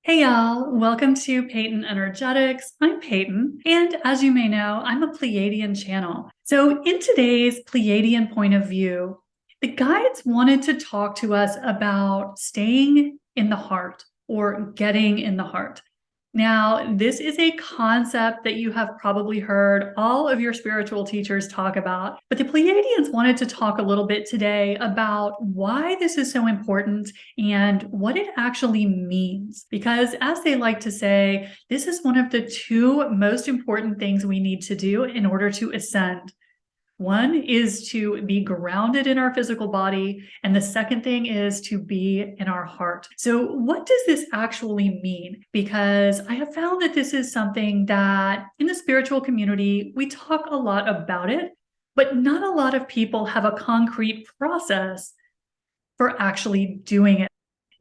Hey y'all, welcome to Peyton Energetics. I'm Peyton, and as you may know, I'm a Pleiadian channel. So in today's Pleiadian point of view, the guides wanted to talk to us about staying in the heart or getting in the heart. Now, this is a concept that you have probably heard all of your spiritual teachers talk about, but the Pleiadians wanted to talk a little bit today about why this is so important and what it actually means. Because as they like to say, this is one of the two most important things we need to do in order to ascend. One is to be grounded in our physical body, and the second thing is to be in our heart. So what does this actually mean? Because I have found that this is something that in the spiritual community, we talk a lot about it, but not a lot of people have a concrete process for actually doing it.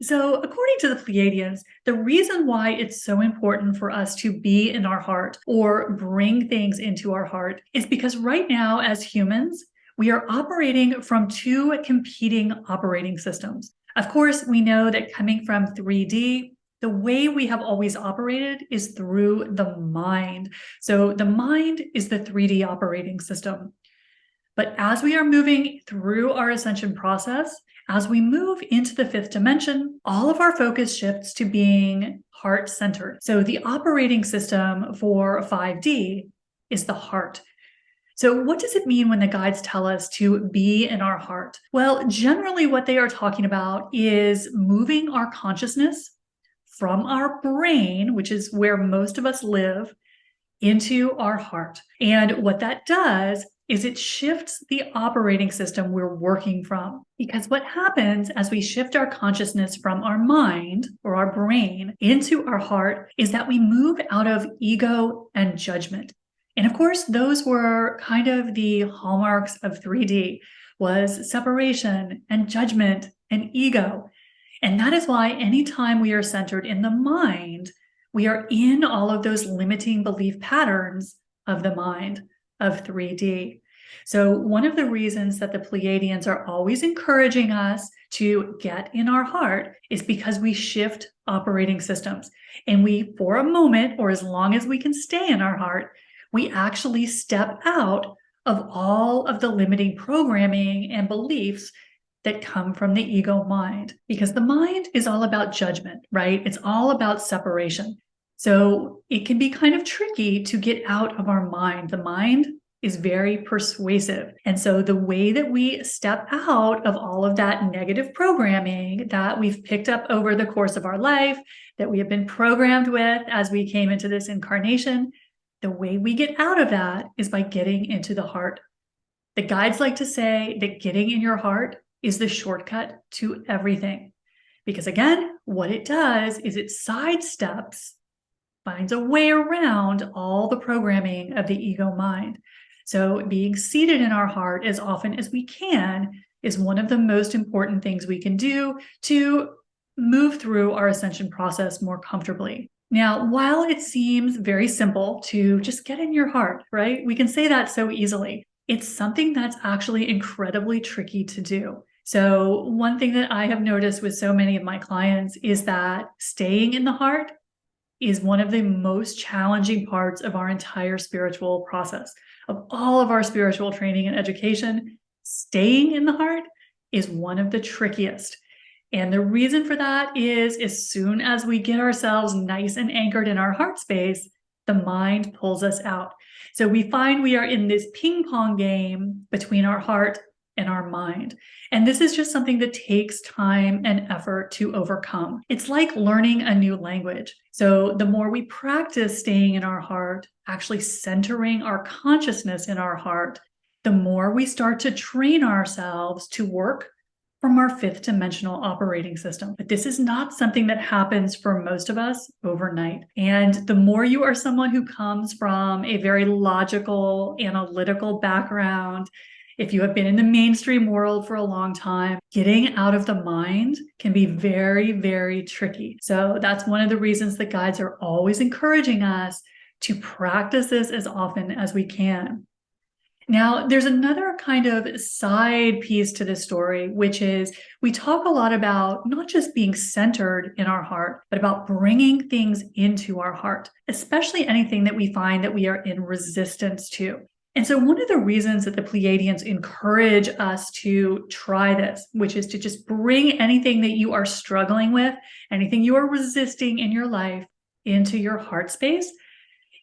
So according to the Pleiadians, the reason why it's so important for us to be in our heart or bring things into our heart is because right now as humans, we are operating from two competing operating systems. Of course, we know that coming from 3D, the way we have always operated is through the mind. So the mind is the 3D operating system. But as we are moving through our ascension process, as we move into the fifth dimension, all of our focus shifts to being heart-centered. So the operating system for 5D is the heart. So what does it mean when the guides tell us to be in our heart? Well, generally what they are talking about is moving our consciousness from our brain, which is where most of us live, into our heart. And what that does is it shifts the operating system we're working from. Because what happens as we shift our consciousness from our mind or our brain into our heart is that we move out of ego and judgment. And of course, those were kind of the hallmarks of 3D, was separation and judgment and ego. And that is why anytime we are centered in the mind, we are in all of those limiting belief patterns of the mind, of 3D. So one of the reasons that the Pleiadians are always encouraging us to get in our heart is because we shift operating systems. And we, for a moment, or as long as we can stay in our heart, we actually step out of all of the limiting programming and beliefs that come from the ego mind. Because the mind is all about judgment, right? It's all about separation. So it can be kind of tricky to get out of our mind. The mind is very persuasive. And so the way that we step out of all of that negative programming that we've picked up over the course of our life, that we have been programmed with as we came into this incarnation, the way we get out of that is by getting into the heart. The guides like to say that getting in your heart is the shortcut to everything. Because again, what it does is it sidesteps, finds a way around all the programming of the ego mind. So being seated in our heart as often as we can is one of the most important things we can do to move through our ascension process more comfortably. Now, while it seems very simple to just get in your heart, right? We can say that so easily. It's something that's actually incredibly tricky to do. So one thing that I have noticed with so many of my clients is that staying in the heart is one of the most challenging parts of our entire spiritual process. Of all of our spiritual training and education, staying in the heart is one of the trickiest. And the reason for that is as soon as we get ourselves nice and anchored in our heart space, the mind pulls us out. So we find we are in this ping pong game between our heart and our mind. And this is just something that takes time and effort to overcome. It's like learning a new language. So the more we practice staying in our heart, actually centering our consciousness in our heart, the more we start to train ourselves to work from our fifth dimensional operating system. But this is not something that happens for most of us overnight. And the more you are someone who comes from a very logical, analytical background, if you have been in the mainstream world for a long time, getting out of the mind can be very, very tricky. So that's one of the reasons the guides are always encouraging us to practice this as often as we can. Now, there's another kind of side piece to this story, which is we talk a lot about not just being centered in our heart, but about bringing things into our heart, especially anything that we find that we are in resistance to. And so one of the reasons that the Pleiadians encourage us to try this, which is to just bring anything that you are struggling with, anything you are resisting in your life into your heart space,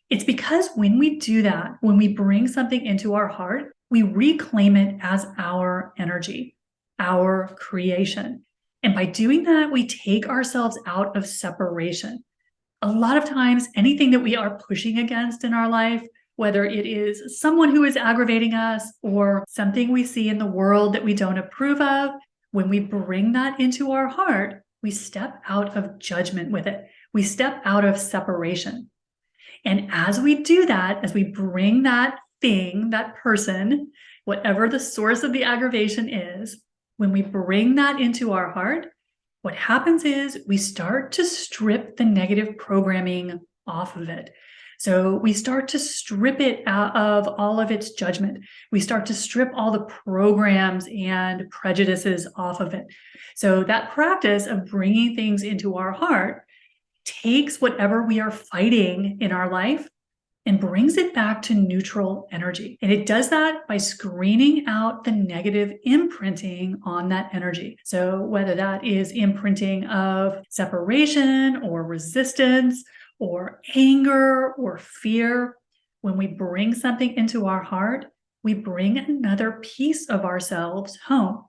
it's because when we do that, when we bring something into our heart, we reclaim it as our energy, our creation. And by doing that, we take ourselves out of separation. A lot of times, anything that we are pushing against in our life, whether it is someone who is aggravating us or something we see in the world that we don't approve of, when we bring that into our heart, we step out of judgment with it. We step out of separation. And as we do that, as we bring that thing, that person, whatever the source of the aggravation is, when we bring that into our heart, what happens is we start to strip the negative programming off of it. So we start to strip it out of all of its judgment. We start to strip all the programs and prejudices off of it. So that practice of bringing things into our heart takes whatever we are fighting in our life and brings it back to neutral energy. And it does that by screening out the negative imprinting on that energy. So whether that is imprinting of separation or resistance or anger or fear, when we bring something into our heart, we bring another piece of ourselves home.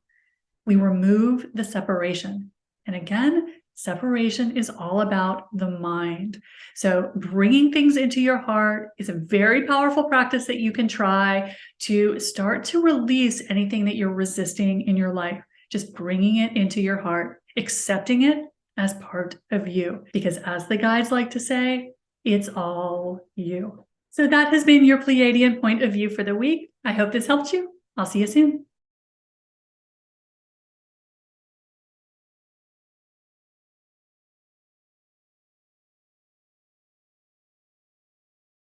We remove the separation. And again, separation is all about the mind. So bringing things into your heart is a very powerful practice that you can try to start to release anything that you're resisting in your life. Just bringing it into your heart, accepting it as part of you. Because as the guides like to say, it's all you. So that has been your Pleiadian point of view for the week. I hope this helped you. I'll see you soon.